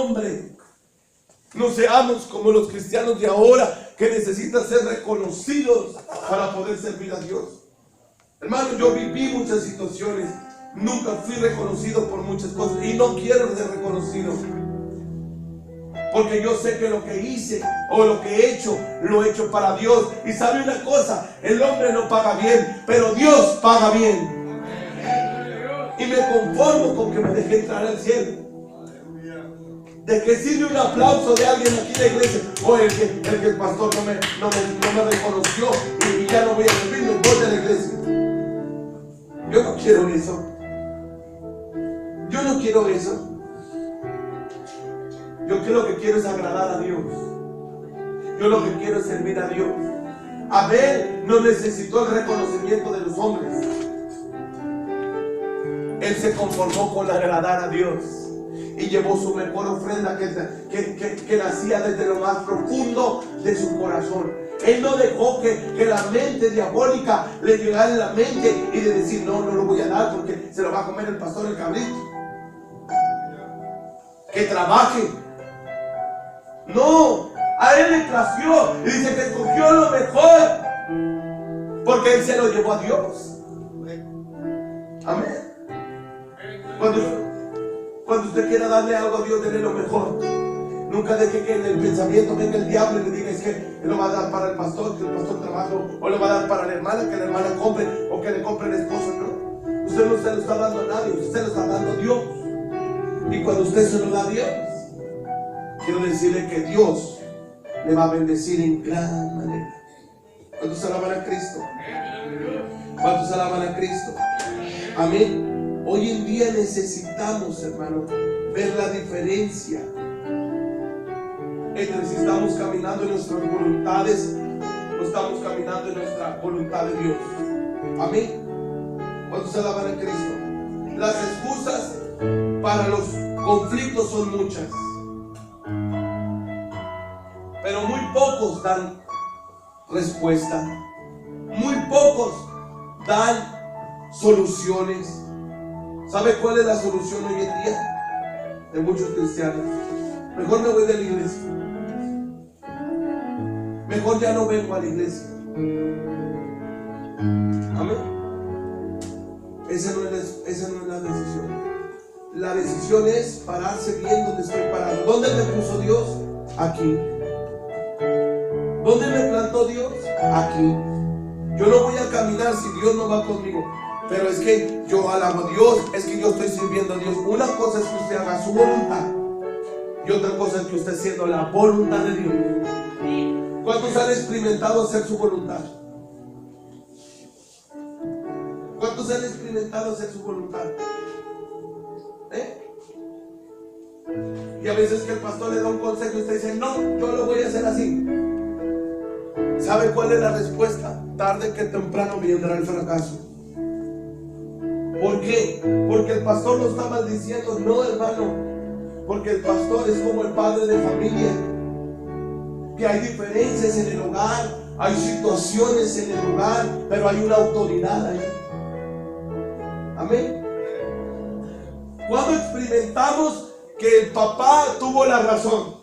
nombre. No seamos como los cristianos de ahora que necesitan ser reconocidos para poder servir a Dios. Hermano, yo viví muchas situaciones. Nunca fui reconocido por muchas cosas y no quiero ser reconocido. Porque yo sé que lo que hice o lo que he hecho, lo he hecho para Dios. Y sabe una cosa, el hombre no paga bien, pero Dios paga bien. Y me conformo con que me deje entrar al cielo. ¿De qué sirve un aplauso de alguien aquí en la iglesia? O el que el pastor no me reconoció y ya no voy a servir, me voy de la iglesia. Yo no quiero eso. Yo no quiero eso. Yo lo que quiero es agradar a Dios. Yo lo que quiero es servir a Dios. Abel no necesitó el reconocimiento de los hombres. Él se conformó con agradar a Dios y llevó su mejor ofrenda que nacía desde lo más profundo de su corazón. Él no dejó que la mente diabólica le llegara en la mente y de decir no lo voy a dar porque se lo va a comer el pastor el cabrito. Que trabaje. No, a él le plació y dice que escogió lo mejor porque él se lo llevó a Dios. Amén. Cuando usted quiera darle algo a Dios, denle lo mejor. Nunca deje que en el pensamiento venga el diablo y le diga es que él lo va a dar para el pastor, que el pastor trabaje, o lo va a dar para la hermana, que la hermana compre, o que le compre el esposo. No, usted no se lo está dando a nadie, usted se lo está dando a Dios. Y cuando usted se lo da a Dios, quiero decirle que Dios le va a bendecir en gran manera. ¿Cuántos alaban a Cristo? ¿Cuántos alaban a Cristo? Amén. Hoy en día necesitamos, hermano, ver la diferencia entre si estamos caminando en nuestras voluntades o estamos caminando en nuestra voluntad de Dios. Amén. ¿Cuántos alaban a Cristo? Las excusas para los conflictos son muchas, pero muy pocos dan respuesta. Muy pocos dan soluciones. ¿Sabe cuál es la solución hoy en día de muchos cristianos? Mejor me voy de la iglesia. Mejor ya no vengo a la iglesia. Amén. Esa no es la decisión. La decisión es pararse bien donde estoy parado. ¿Dónde me puso Dios? Aquí. ¿Dónde me plantó Dios? Aquí. Yo no voy a caminar si Dios no va conmigo. Pero es que yo alabo a Dios, es que yo estoy sirviendo a Dios. Una cosa es que usted haga su voluntad y otra cosa es que usted haciendo la voluntad de Dios. ¿Cuántos han experimentado hacer su voluntad? ¿Cuántos han experimentado hacer su voluntad? Y a veces que el pastor le da un consejo y usted dice no, yo lo voy a hacer así. ¿Sabe cuál es la respuesta? Tarde que temprano vendrá el fracaso. ¿Por qué? Porque el pastor lo está maldiciendo. No, hermano, porque el pastor es como el padre de familia, que hay diferencias en el hogar, hay situaciones en el hogar, pero hay una autoridad ahí. Amén. Cuando experimentamos que el papá tuvo la razón,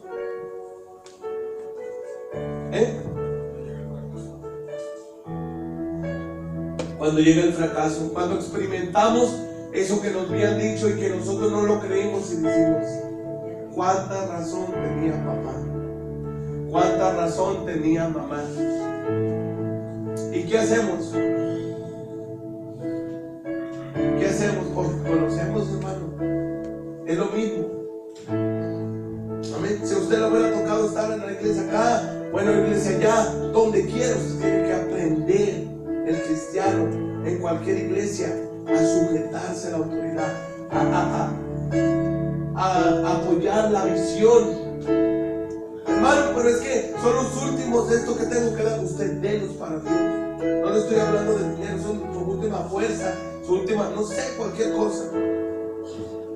cuando llega el fracaso, cuando experimentamos eso que nos habían dicho y que nosotros no lo creímos y decimos, ¿cuánta razón tenía papá? ¿Cuánta razón tenía mamá? ¿Y qué hacemos? ¿Qué hacemos? Porque conocemos, hermano. Es lo mismo. Amén. Si a usted le hubiera tocado estar en la iglesia acá, bueno, en la iglesia allá, donde quiera, usted tiene que aprender. El cristiano en cualquier iglesia a sujetarse a la autoridad, a apoyar la visión. Hermano, pero es que son los últimos de esto que tengo que dar. Usted delos para Dios. No le estoy hablando de dinero, son su última fuerza, su última, no sé, cualquier cosa.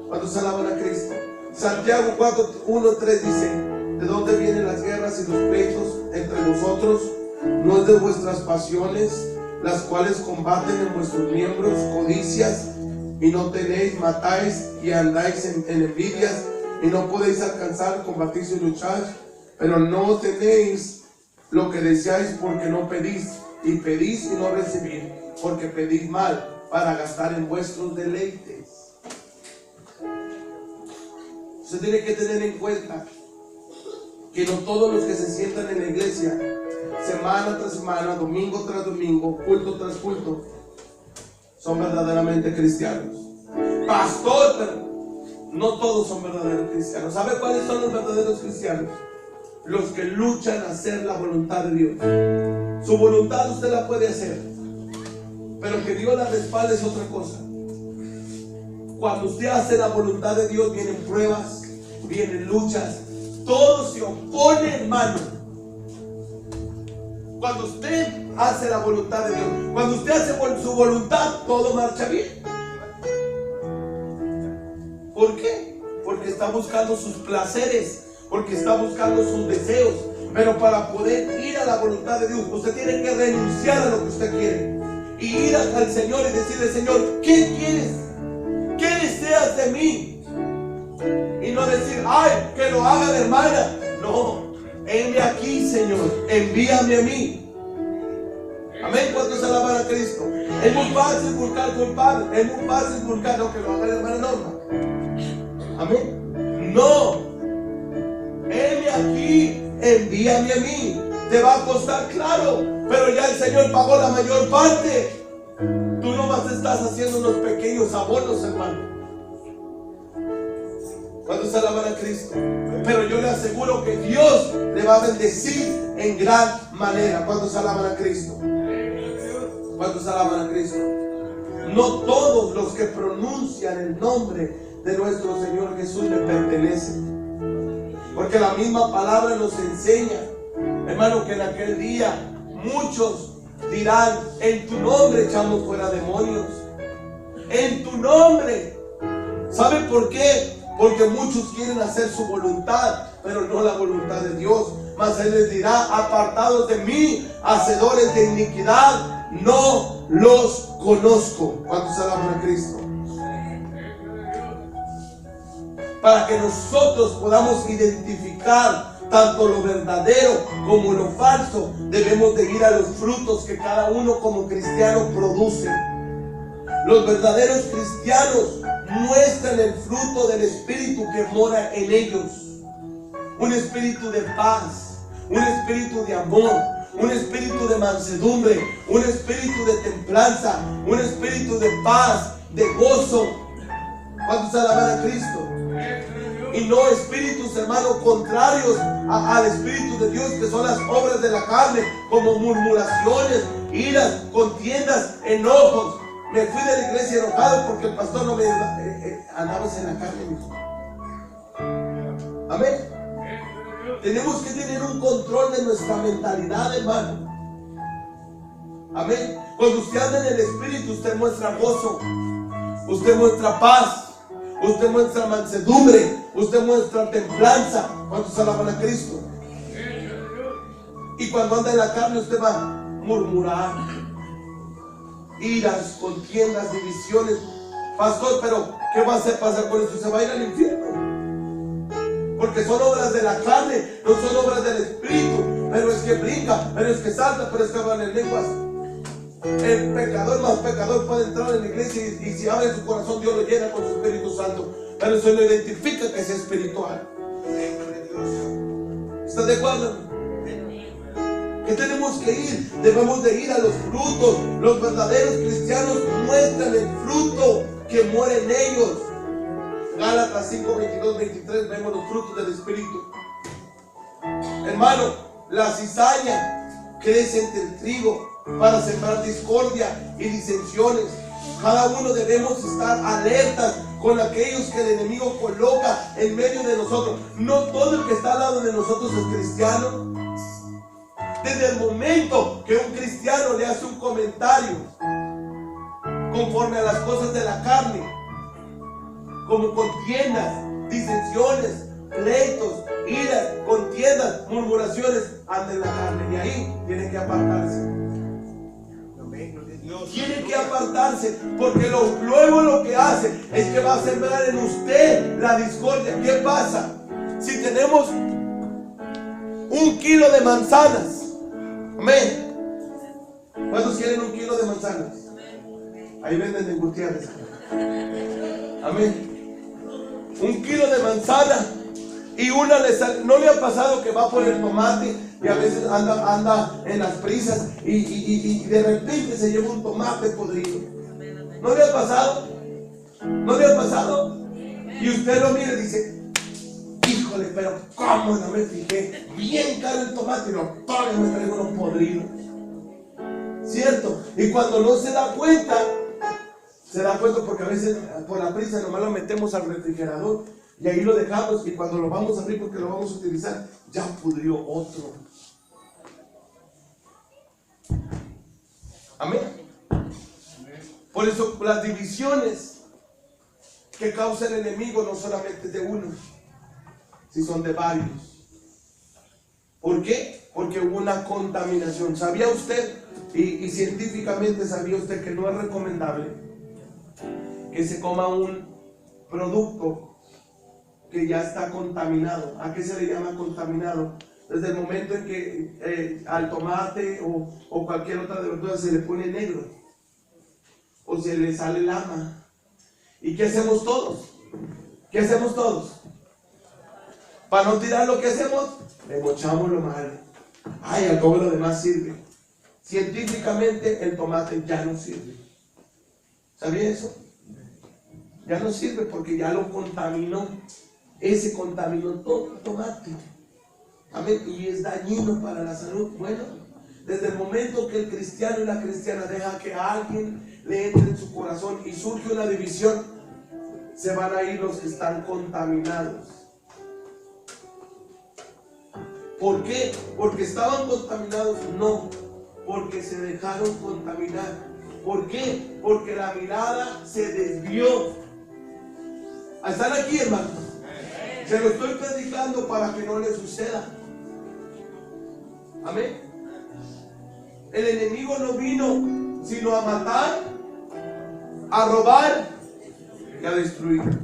Cuando se alaban a Cristo. Santiago 4:1-3 dice: ¿de dónde vienen las guerras y los pleitos entre vosotros? ¿No es de vuestras pasiones, las cuales combaten en vuestros miembros? Codicias y no tenéis, matáis y andáis en envidias y no podéis alcanzar, combatís y lucháis, pero no tenéis lo que deseáis porque no pedís, y pedís y no recibís, porque pedís mal para gastar en vuestros deleites. Usted tiene que tener en cuenta que no todos los que se sientan en la iglesia, semana tras semana, domingo tras domingo, culto tras culto, son verdaderamente cristianos. Pastor, pero no todos son verdaderos cristianos. ¿Sabe cuáles son los verdaderos cristianos? Los que luchan a hacer la voluntad de Dios. Su voluntad usted la puede hacer, pero que Dios la respalde es otra cosa. Cuando usted hace la voluntad de Dios, vienen pruebas, vienen luchas, todo se opone, hermano. Cuando usted hace la voluntad de Dios, cuando usted hace su voluntad, todo marcha bien. ¿Por qué? Porque está buscando sus placeres, porque está buscando sus deseos. Pero para poder ir a la voluntad de Dios, usted tiene que renunciar a lo que usted quiere y ir al Señor y decirle: Señor, ¿qué quieres? ¿Qué deseas de mí? Y no decir: ay, que lo haga la hermana. No, heme aquí, Señor, envíame a mí. Amén. ¿Cuántos alaban a Cristo? Es muy fácil buscar culpable, es muy fácil buscar lo que lo haga la hermana Norma. Amén. No, heme aquí, envíame a mí. Te va a costar, claro, pero ya el Señor pagó la mayor parte. Tú nomás estás haciendo unos pequeños abonos, hermano. ¿Cuántos alaban a Cristo? Pero yo le aseguro que Dios le va a bendecir en gran manera. ¿Cuántos alaban a Cristo? ¿Cuántos alaban a Cristo? No todos los que pronuncian el nombre de nuestro Señor Jesús le pertenecen. Porque la misma palabra nos enseña, hermano, que en aquel día muchos dirán: en tu nombre echamos fuera demonios. En tu nombre. ¿Sabe por qué? Porque muchos quieren hacer su voluntad, pero no la voluntad de Dios. Mas Él les dirá: apartados de mí, hacedores de iniquidad, no los conozco. ¿Cuántos alaban a Cristo? Para que nosotros podamos identificar tanto lo verdadero como lo falso, debemos de ir a los frutos que cada uno como cristiano produce. Los verdaderos cristianos muestran el fruto del Espíritu que mora en ellos. Un espíritu de paz, un espíritu de amor, un espíritu de mansedumbre, un espíritu de templanza, un espíritu de paz, de gozo. ¿Cuántos alaban a Cristo? Y no espíritus, hermanos, contrarios al Espíritu de Dios, que son las obras de la carne, como murmuraciones, iras, contiendas, enojos. Me fui de la iglesia enojado porque el pastor no me andabas en la carne, hijo. Amén. Tenemos que tener un control de nuestra mentalidad, hermano. Amén. Cuando usted anda en el Espíritu, usted muestra gozo, usted muestra paz, usted muestra mansedumbre, usted muestra templanza. ¿Cuántos alaban a Cristo? Y cuando anda en la carne, usted va a murmurar, iras, contiendas, divisiones. Pastor, pero ¿qué va a hacer pasar con esto? Se va a ir al infierno. Porque son obras de la carne, no son obras del Espíritu. Pero es que brinca, pero es que salta, pero es que hablan en lenguas. El pecador más pecador puede entrar en la iglesia y si abre su corazón, Dios lo llena con su Espíritu Santo. Pero eso no identifica que sea espiritual. ¿Está de acuerdo? ¿Qué tenemos que ir? Debemos de ir a los frutos. Los verdaderos cristianos muestran el fruto que mora en ellos. Gálatas 5, 22, 23, vemos los frutos del Espíritu. Hermano, la cizaña crece entre el trigo para sembrar discordia y disensiones. Cada uno debemos estar alertas con aquellos que el enemigo coloca en medio de nosotros. No todo el que está al lado de nosotros es cristiano. Desde el momento que un cristiano le hace un comentario conforme a las cosas de la carne, como contiendas, disensiones, pleitos, iras, contiendas, murmuraciones, anda en la carne, y ahí tiene que apartarse. Tiene que apartarse, porque luego lo que hace es que va a sembrar en usted la discordia. ¿Qué pasa? Si tenemos 1 kilo de manzanas, amén. ¿Cuántos quieren 1 kilo de manzanas? Ahí venden en Gutiérrez. Amén. 1 kilo de manzana y una le sale. ¿No le ha pasado que va por el tomate y a veces anda en las prisas y de repente se lleva un tomate podrido? ¿No le ha pasado? ¿No le ha pasado? Y usted lo mira y dice: híjole, pero ¿cómo no me fijé? Bien caro el tomate y todavía me traigo uno podrido. ¿Cierto? Y cuando no se da cuenta porque a veces por la prisa nomás lo metemos al refrigerador y ahí lo dejamos, y cuando lo vamos a abrir porque lo vamos a utilizar, ya pudrió otro. Amén. Por eso las divisiones que causa el enemigo no solamente es de uno, si son de varios. ¿Por qué? Porque hubo una contaminación. ¿Sabía usted? Y científicamente sabía usted que no es recomendable que se coma un producto que ya está contaminado. ¿A qué se le llama contaminado? Desde el momento en que al tomate o cualquier otra de verdura se le pone negro o se le sale lama. ¿Y qué hacemos todos? ¿Qué hacemos todos? Para no tirar lo que hacemos, le mochamos lo malo. Ay, al cabo lo demás sirve. Científicamente el tomate ya no sirve. ¿Sabía eso? Ya no sirve porque ya lo contaminó. Ese contaminó todo el tomate. Amén. Y es dañino para la salud. Bueno, desde el momento que el cristiano y la cristiana deja que alguien le entre en su corazón y surge una división, se van a ir los que están contaminados. ¿Por qué? ¿Porque estaban contaminados? No, porque se dejaron contaminar. ¿Por qué? Porque la mirada se desvió. ¿Están aquí, hermanos? Se lo estoy predicando para que no le suceda. Amén. El enemigo no vino sino a matar, a robar y a destruir.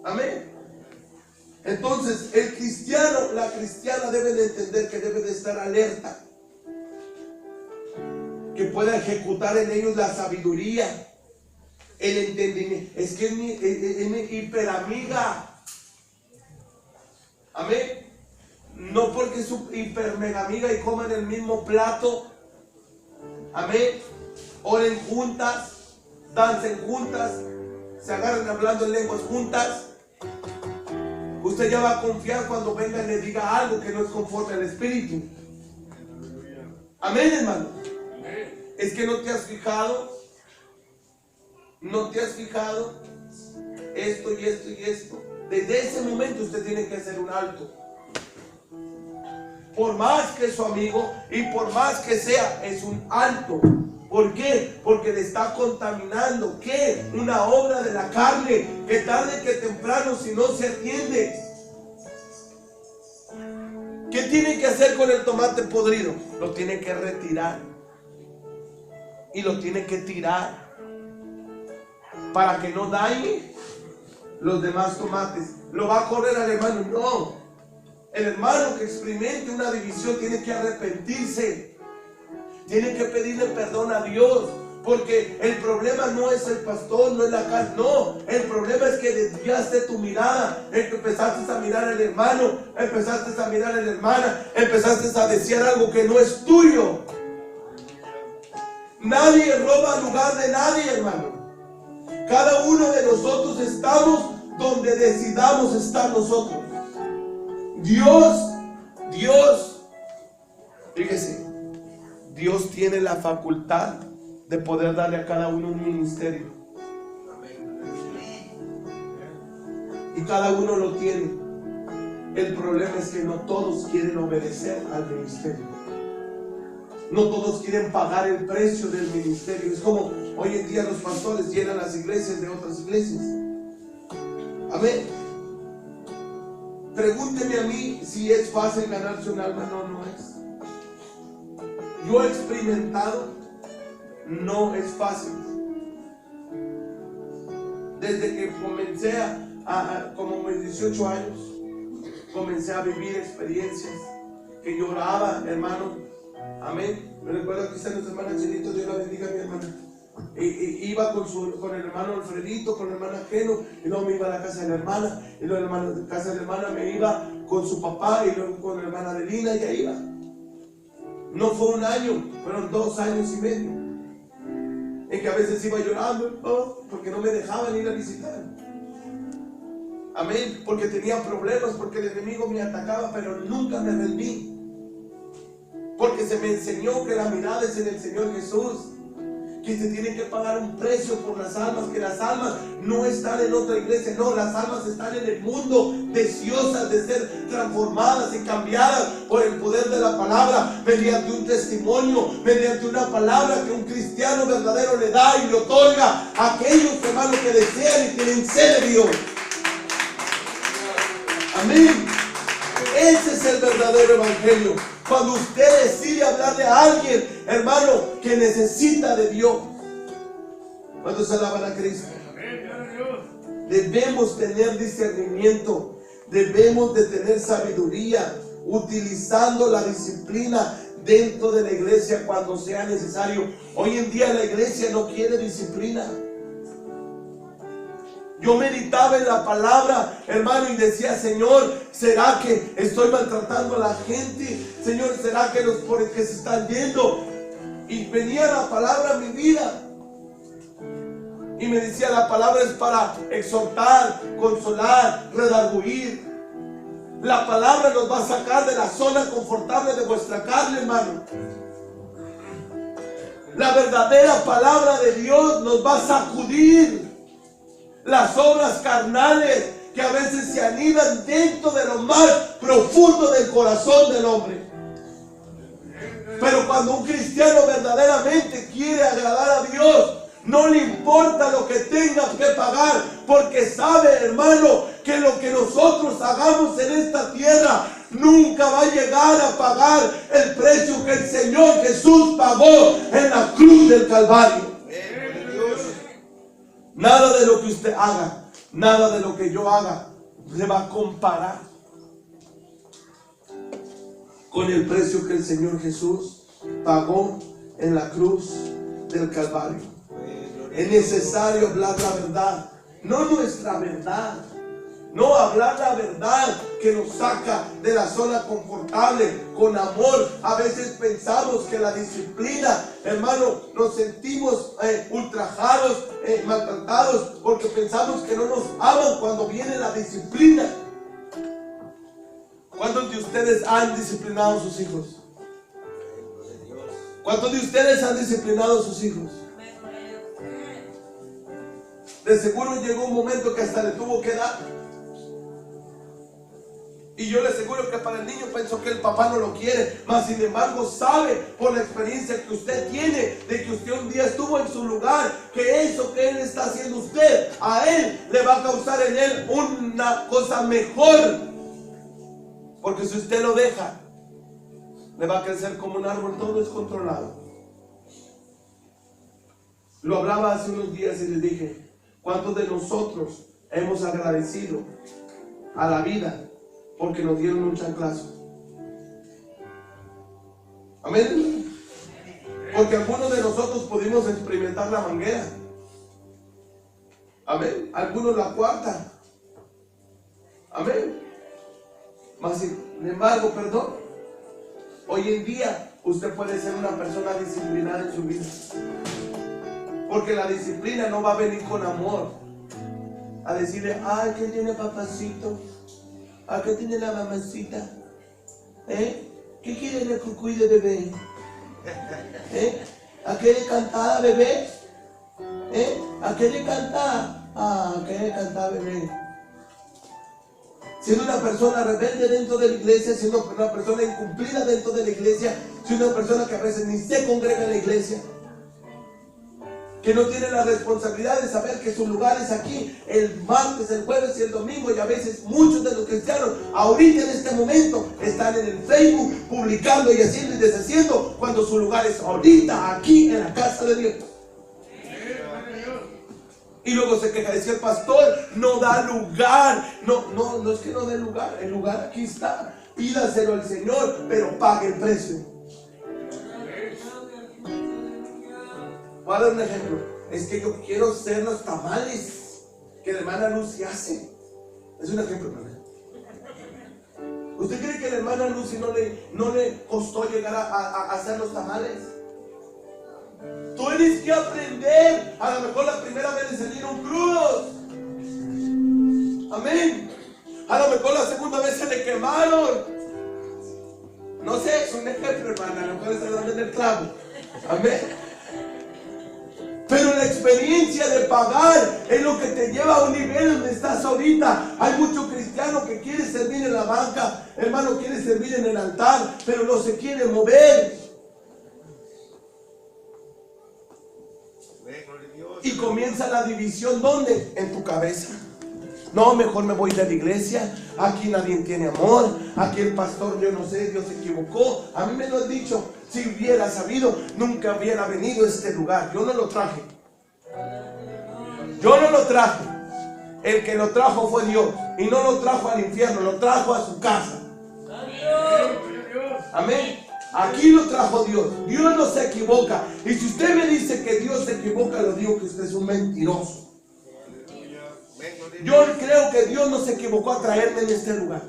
Amén. Entonces el cristiano, la cristiana debe de entender que debe de estar alerta, que pueda ejecutar en ellos la sabiduría, el entendimiento. Es que es mi hiperamiga. Amén. No porque es su hiper mega amiga y coman el mismo plato. Amén. Oren juntas, dancen juntas, se agarren hablando en lenguas juntas. Usted ya va a confiar cuando venga y le diga algo que no es conforme al Espíritu. Amén, hermano. Es que no te has fijado. No te has fijado esto y esto y esto. Desde ese momento usted tiene que hacer un alto. Por más que es su amigo y por más que sea, es un alto. ¿Por qué? Porque le está contaminando. ¿Qué? Una obra de la carne que tarde que temprano, si no se atiende. ¿Qué tiene que hacer con el tomate podrido? Lo tiene que retirar y lo tiene que tirar para que no dañe los demás tomates. ¿Lo va a correr al hermano? No. El hermano que experimente una división tiene que arrepentirse. Tiene que pedirle perdón a Dios. Porque el problema no es el pastor, no es la casa. No, el problema es que desviaste tu mirada. Empezaste a mirar al hermano, empezaste a mirar a la hermana, empezaste a desear algo que no es tuyo. Nadie roba lugar de nadie, hermano. Cada uno de nosotros estamos donde decidamos estar nosotros. Dios, fíjese, Dios tiene la facultad de poder darle a cada uno un ministerio. Y cada uno lo tiene. El problema es que no todos quieren obedecer al ministerio. No todos quieren pagar el precio del ministerio. Es como hoy en día los pastores llenan las iglesias de otras iglesias. Amén. Pregúnteme a mí si es fácil ganarse un alma. No, no es. Yo he experimentado no es fácil. Desde que comencé como mis 18 años, comencé a vivir experiencias que lloraba, hermano. Amén. Me recuerdo que está nuestra hermana Chelito, Dios la bendiga, mi hermana. Iba con el hermano Alfredito, con el hermano Ajeno, y luego me iba a la casa de la hermana, y luego a la casa de la hermana me iba con su papá, y luego con la hermana Adelina, y ahí iba. No fue un año, fueron 2 años y medio, en que a veces iba llorando, porque no me dejaban ir a visitar. Amén, porque tenía problemas, porque el enemigo me atacaba, pero nunca me rendí. Porque se me enseñó que la mirada es en el Señor Jesús, que se tiene que pagar un precio por las almas, que las almas no están en otra iglesia, no, las almas están en el mundo, deseosas de ser transformadas y cambiadas por el poder de la palabra, mediante un testimonio, mediante una palabra que un cristiano verdadero le da y le otorga a aquellos hermanos que desean y tienen sed de Dios. Amén. Ese es el verdadero evangelio. Cuando usted decide hablarle a alguien, hermano, que necesita de Dios. ¿Cuántos alaban a Cristo? Debemos tener discernimiento. Debemos de tener sabiduría, utilizando la disciplina dentro de la iglesia cuando sea necesario. Hoy en día la iglesia no quiere disciplina. Yo meditaba en la palabra, hermano, y decía, Señor, ¿será que estoy maltratando a la gente? Señor, ¿será que los pobres que se están yendo? Y venía la palabra a mi vida. Y me decía, la palabra es para exhortar, consolar, redarguir. La palabra nos va a sacar de la zona confortable de vuestra carne, hermano. La verdadera palabra de Dios nos va a sacudir las obras carnales que a veces se anidan dentro de lo más profundo del corazón del hombre. Pero cuando un cristiano verdaderamente quiere agradar a Dios, no le importa lo que tenga que pagar, porque sabe, hermano, que lo que nosotros hagamos en esta tierra nunca va a llegar a pagar el precio que el Señor Jesús pagó en la cruz del Calvario. Nada de lo que usted haga, nada de lo que yo haga se va a comparar con el precio que el Señor Jesús pagó en la cruz del Calvario. Es necesario hablar la verdad, no nuestra verdad, no hablar la verdad que nos saca de la zona confortable con amor. A veces pensamos que la disciplina, hermano, nos sentimos ultrajados, maltratados, porque pensamos que no nos aman cuando viene la disciplina. ¿Cuántos de ustedes han disciplinado a sus hijos? ¿Cuántos de ustedes han disciplinado a sus hijos? De seguro llegó un momento que hasta le tuvo que dar. Y yo le aseguro que para el niño pensó que el papá no lo quiere, mas sin embargo sabe por la experiencia que usted tiene de que usted un día estuvo en su lugar, que eso que él está haciendo usted, a él le va a causar en él una cosa mejor. Porque si usted lo deja, le va a crecer como un árbol todo descontrolado. Lo hablaba hace unos días y les dije, ¿cuántos de nosotros hemos agradecido a la vida porque nos dieron un chanclazo? Amén. Porque algunos de nosotros pudimos experimentar la manguera. Amén. Algunos la cuarta. Amén. Mas sin embargo, perdón, hoy en día usted puede ser una persona disciplinada en su vida. Porque la disciplina no va a venir con amor. A decirle, ay, ¿qué tiene papacito? ¿A qué tiene la mamacita? ¿Qué quiere el cucuy de bebé? ¿A qué le cantaba bebé? ¿A qué le cantaba? ¿A qué le cantaba bebé? Siendo una persona rebelde dentro de la iglesia, siendo una persona incumplida dentro de la iglesia, siendo una persona que a veces ni se congrega en la iglesia, que no tienen la responsabilidad de saber que su lugar es aquí, el martes, el jueves y el domingo. Y a veces muchos de los cristianos ahorita en este momento están en el Facebook publicando y haciendo y deshaciendo, cuando su lugar es ahorita aquí en la casa de Dios. Y luego se queja, decía el pastor, no da lugar. No es que no dé lugar, el lugar aquí está. Pídaselo al Señor, pero pague el precio. Voy a dar un ejemplo. Es que yo quiero hacer los tamales que la hermana Lucy hace. Es un ejemplo para mí. ¿Usted cree que la hermana Lucy no le costó llegar a hacer los tamales? Tú tienes que aprender. A lo mejor la primera vez le salieron crudos. Amén. A lo mejor la segunda vez se le quemaron. No sé, es un ejemplo, hermana. A lo mejor está dando en el clavo. Amén. Pero la experiencia de pagar es lo que te lleva a un nivel donde estás ahorita. Hay muchos cristianos que quieren servir en la banca, hermano, quieren servir en el altar, pero no se quieren mover. Y comienza la división, ¿dónde? En tu cabeza. No, mejor me voy de la iglesia. Aquí nadie tiene amor. Aquí el pastor, yo no sé, Dios se equivocó. A mí me lo han dicho. Si hubiera sabido, nunca hubiera venido a este lugar. Yo no lo traje. Yo no lo traje. El que lo trajo fue Dios. Y no lo trajo al infierno, lo trajo a su casa. Amén. Aquí lo trajo Dios. Dios no se equivoca. Y si usted me dice que Dios se equivoca, lo digo que usted es un mentiroso. Yo creo que Dios no se equivocó a traerme en este lugar.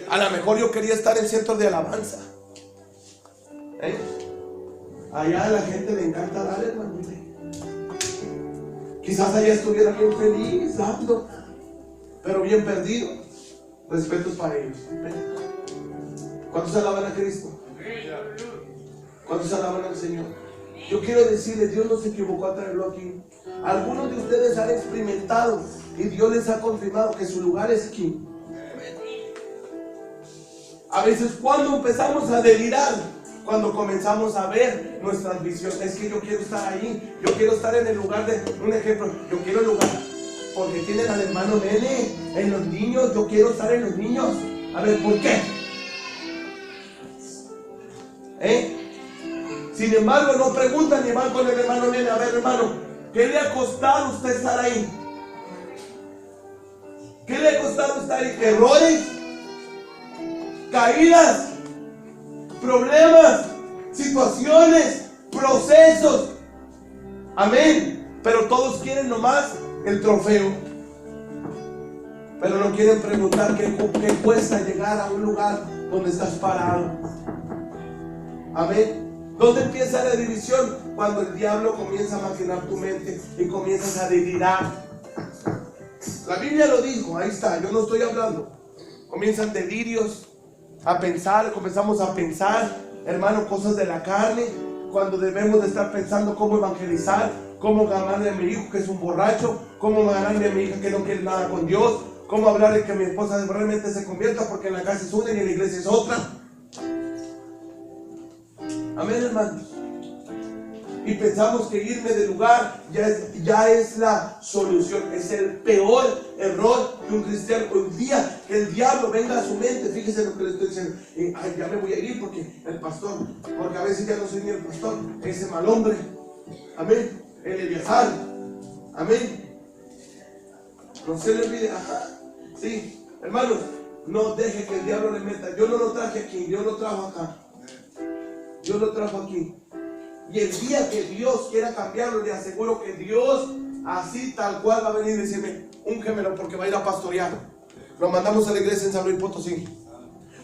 A lo mejor yo quería estar en centros de alabanza. Allá a la gente le encanta dar, hermano. Quizás allá estuviera bien feliz dando, pero bien perdido. Respetos para ellos. ¿Cuántos alaban a Cristo? ¿Cuántos alaban al Señor? Yo quiero decirles, Dios no se equivocó a traerlo aquí. Algunos de ustedes han experimentado y Dios les ha confirmado que su lugar es aquí. A veces cuando empezamos a delirar, cuando comenzamos a ver nuestras visiones, es que yo quiero estar ahí, yo quiero estar en el lugar de, un ejemplo, yo quiero el lugar, porque tienen al hermano Nene, en los niños, yo quiero estar en los niños. A ver, ¿por qué? Sin embargo, no preguntan ni van con el hermano Nene, a ver, hermano, ¿qué le ha costado a usted estar ahí? ¿Qué le ha costado estar ahí? ¿Errores? ¿Caídas? ¿Problemas? ¿Situaciones? ¿Procesos? Amén. Pero todos quieren nomás el trofeo. Pero no quieren preguntar qué cuesta llegar a un lugar donde estás parado. Amén. ¿Dónde empieza la división? Cuando el diablo comienza a maquinar tu mente y comienzas a delirar. La Biblia lo dijo, ahí está, yo no estoy hablando. Comienzan delirios, comenzamos a pensar, hermano, cosas de la carne, cuando debemos de estar pensando cómo evangelizar, cómo ganarle a mi hijo que es un borracho, cómo ganarle a mi hija que no quiere nada con Dios, cómo hablar de que mi esposa realmente se convierta, porque en la casa es una y en la iglesia es otra. Amén, hermanos. Y pensamos que irme del lugar ya es la solución. Es el peor error de un cristiano hoy día, que el diablo venga a su mente. Fíjese lo que le estoy diciendo. Ay, ya me voy a ir porque el pastor, porque a veces ya no soy ni el pastor, ese mal hombre. Amén. El Eleazar. Amén. No se le olvide. Ajá. Sí, hermanos, no deje que el diablo le meta. Yo no lo traje aquí, Dios lo trajo acá. Dios lo trajo aquí. Y el día que Dios quiera cambiarlo, le aseguro que Dios, así tal cual, va a venir y decirme, úngemelo porque va a ir a pastorear. Lo mandamos a la iglesia en San Luis Potosí.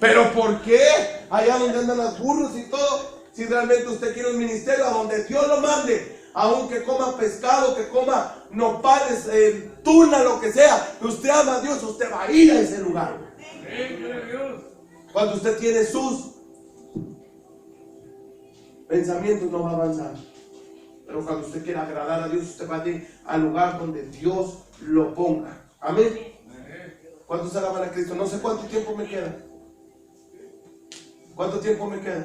¿Pero por qué? Allá donde andan las burros y todo. Si realmente usted quiere un ministerio a donde Dios lo mande, aunque coma pescado, que coma nopales, tuna, lo que sea, usted ama a Dios, usted va a ir a ese lugar. Cuando usted tiene sus pensamientos, no va a avanzar. Pero cuando usted quiera agradar a Dios, usted va a ir al lugar donde Dios lo ponga. Amén. ¿Cuántos alaban a Cristo? No sé cuánto tiempo me queda. ¿Cuánto tiempo me queda?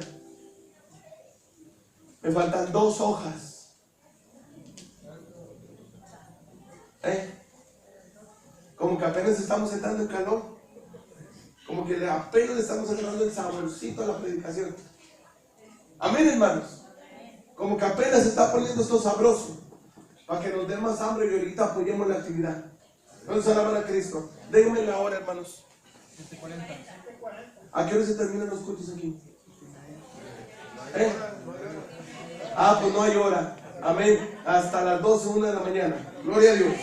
Me faltan 2 hojas. Como que apenas estamos entrando en calor. Como que apenas le estamos agarrando el saborcito a la predicación. Amén, hermanos. Como que apenas se está poniendo esto sabroso. Para que nos dé más hambre y ahorita apoyemos la actividad. Vamos a alabar a Cristo. Déjenme la hora, hermanos. ¿A qué hora se terminan los cultos aquí? Pues no hay hora. Amén. Hasta las 12, 1 de la mañana. Gloria a Dios.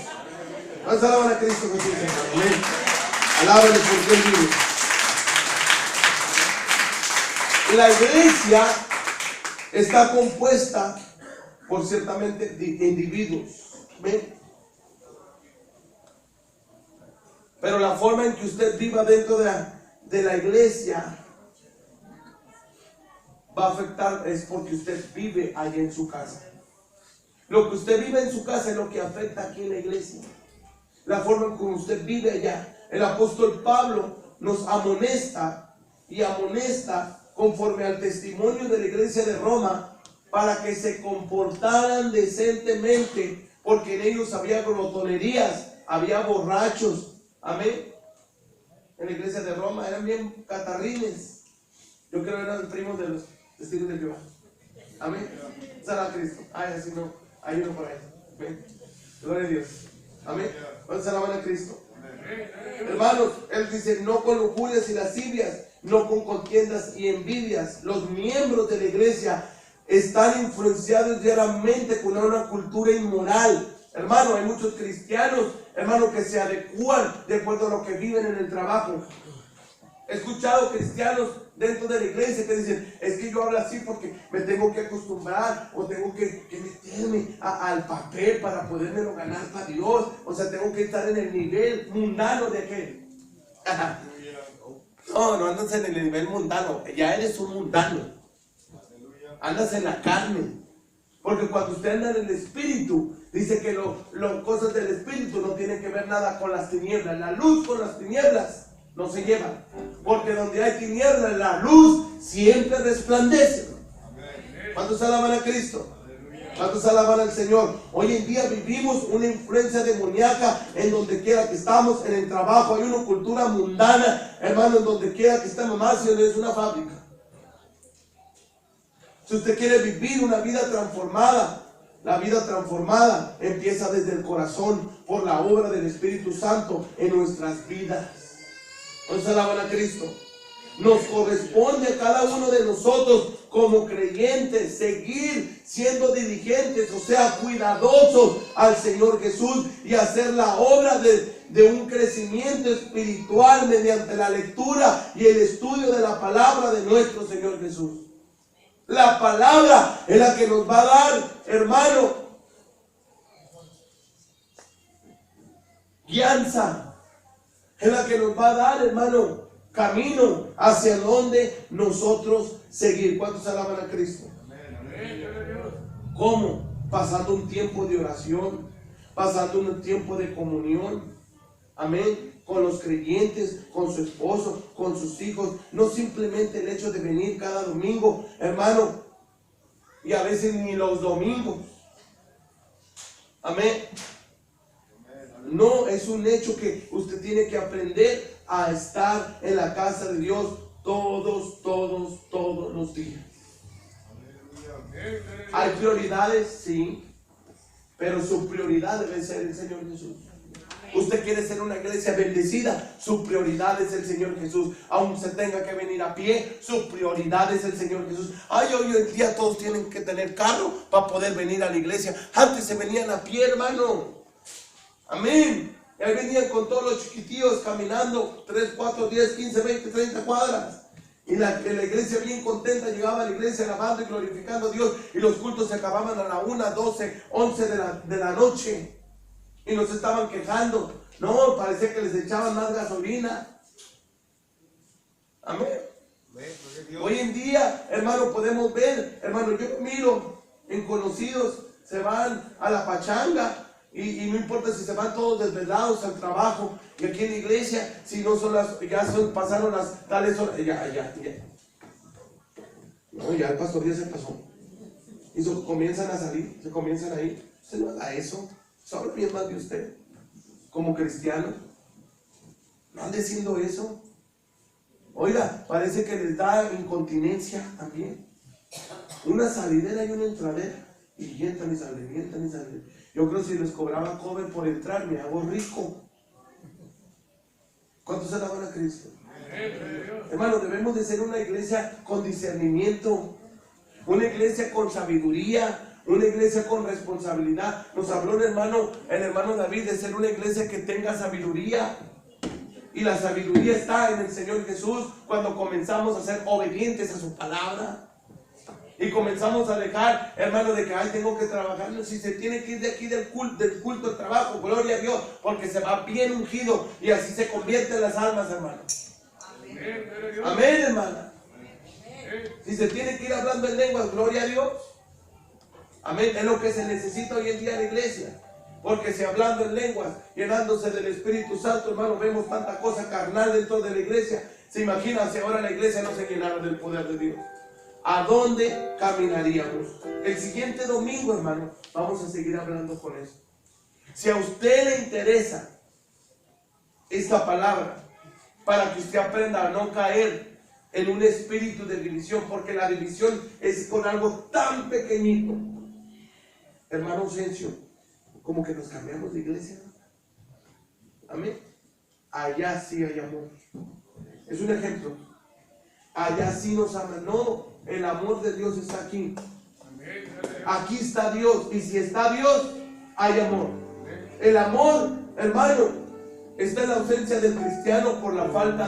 Vamos a alabar a Cristo Jesús. Amén. Alábale porque Él vive. La iglesia está compuesta por ciertamente individuos. ¿Ven? Pero la forma en que usted viva dentro de la iglesia va a afectar, es porque usted vive allá en su casa. Lo que usted vive en su casa es lo que afecta aquí en la iglesia. La forma en que usted vive allá. El apóstol Pablo nos amonesta y amonesta conforme al testimonio de la iglesia de Roma para que se comportaran decentemente, porque en ellos había glotonerías, había borrachos. Amén. En la iglesia de Roma eran bien catarrines. Yo creo que eran primos de los testigos de Jehová. Amén. Sala a Cristo. Así no. Hay uno por ahí. Amén. Gloria a Dios. Amén. Vamos a alabar a Cristo. Hermanos, Él dice: no con lujurias y lascivias, no con contiendas y envidias. Los miembros de la iglesia están influenciados diariamente con una cultura inmoral. Hermano, hay muchos cristianos, hermano, que se adecúan de acuerdo a lo que viven en el trabajo. He escuchado cristianos dentro de la iglesia que dicen: es que yo hablo así porque me tengo que acostumbrar, o tengo que meterme al papel para podérmelo ganar para Dios. O sea, tengo que estar en el nivel mundano de aquel. No andas en el nivel mundano, ya eres un mundano. Andas en la carne. Porque cuando usted anda en el espíritu, dice que las cosas del espíritu no tienen que ver nada con las tinieblas. La luz con las tinieblas no se llevan. Porque donde hay tinieblas, la luz siempre resplandece. ¿Cuántos alaban a Cristo? ¿Cuántos alaban al Señor? Hoy en día vivimos una influencia demoníaca en donde quiera que estamos, en el trabajo. Hay una cultura mundana, hermano, en donde quiera que estemos, más si es una fábrica. Si usted quiere vivir una vida transformada, la vida transformada empieza desde el corazón por la obra del Espíritu Santo en nuestras vidas. ¿Cuántos alaban a Cristo? Nos corresponde a cada uno de nosotros como creyentes seguir siendo diligentes, o sea, cuidadosos al Señor Jesús, y hacer la obra de un crecimiento espiritual mediante la lectura y el estudio de la palabra de nuestro Señor Jesús. La palabra es la que nos va a dar, hermano, guianza. Es la que nos va a dar, hermano, camino hacia donde nosotros seguir. ¿Cuántos alaban a Cristo? ¿Cómo? Pasando un tiempo de oración, pasando un tiempo de comunión. Amén. Con los creyentes, con su esposo, con sus hijos. No simplemente el hecho de venir cada domingo, hermano, y a veces ni los domingos. Amén. No, es un hecho que usted tiene que aprender a estar en la casa de Dios todos los días. Hay prioridades, sí, pero su prioridad debe ser el Señor Jesús. Usted quiere ser una iglesia bendecida, su prioridad es el Señor Jesús. Aunque se tenga que venir a pie, su prioridad es el Señor Jesús. Hoy en día todos tienen que tener carro para poder venir a la iglesia. Antes se venían a pie, hermano. Amén. Y ahí venían con todos los chiquitillos caminando 3, 4, 10, 15, 20, 30 cuadras. Y la iglesia bien contenta llegaba a la iglesia alabando y glorificando a Dios. Y los cultos se acababan a la 1, 12, 11 de la noche. Y nos estaban quejando. No, parecía que les echaban más gasolina. Amén. Hoy en día, hermano, podemos ver, hermano, yo miro en conocidos, se van a la pachanga. Y no importa si se van todos desvelados al trabajo. Y aquí en la iglesia, si no son pasaron las tales horas. Ya. No, ya el pastor ya se pasó. Y comienzan a salir, se comienzan a ir. Usted no haga eso. Solo bien más de usted. como cristianos. No ande haciendo eso. Oiga, parece que les da incontinencia también. Una salidera y una entradera. Y entran y salen, entran y salen. Yo creo que si les cobraba cover por entrar, me hago rico. ¿Cuántos alaban a Cristo? Hermano, debemos de ser una iglesia con discernimiento, una iglesia con sabiduría, una iglesia con responsabilidad. Nos habló el hermano David, de ser una iglesia que tenga sabiduría. Y la sabiduría está en el Señor Jesús cuando comenzamos a ser obedientes a su palabra. Y comenzamos a dejar, hermano, de que tengo que trabajar. No, si se tiene que ir de aquí del culto al trabajo, gloria a Dios, porque se va bien ungido y así se convierten las almas, hermano. Amén, amén, hermana. Si se tiene que ir hablando en lenguas, gloria a Dios. Amén, es lo que se necesita hoy en día en la iglesia. Porque si hablando en lenguas, llenándose del Espíritu Santo, hermano, vemos tanta cosa carnal dentro de la iglesia. Se imagina si ahora la iglesia no se llenara del poder de Dios. ¿A dónde caminaríamos? El siguiente domingo, hermano, vamos a seguir hablando con eso. Si a usted le interesa esta palabra, para que usted aprenda a no caer en un espíritu de división, porque la división es con algo tan pequeñito. Hermano Ausencio, como que nos cambiamos de iglesia, ¿no? Amén. Allá sí hay amor. Es un ejemplo. Allá sí nos aman. No, el amor de Dios está aquí. Aquí está Dios. Y si está Dios, hay amor. El amor, hermano, está en la ausencia del cristiano por la falta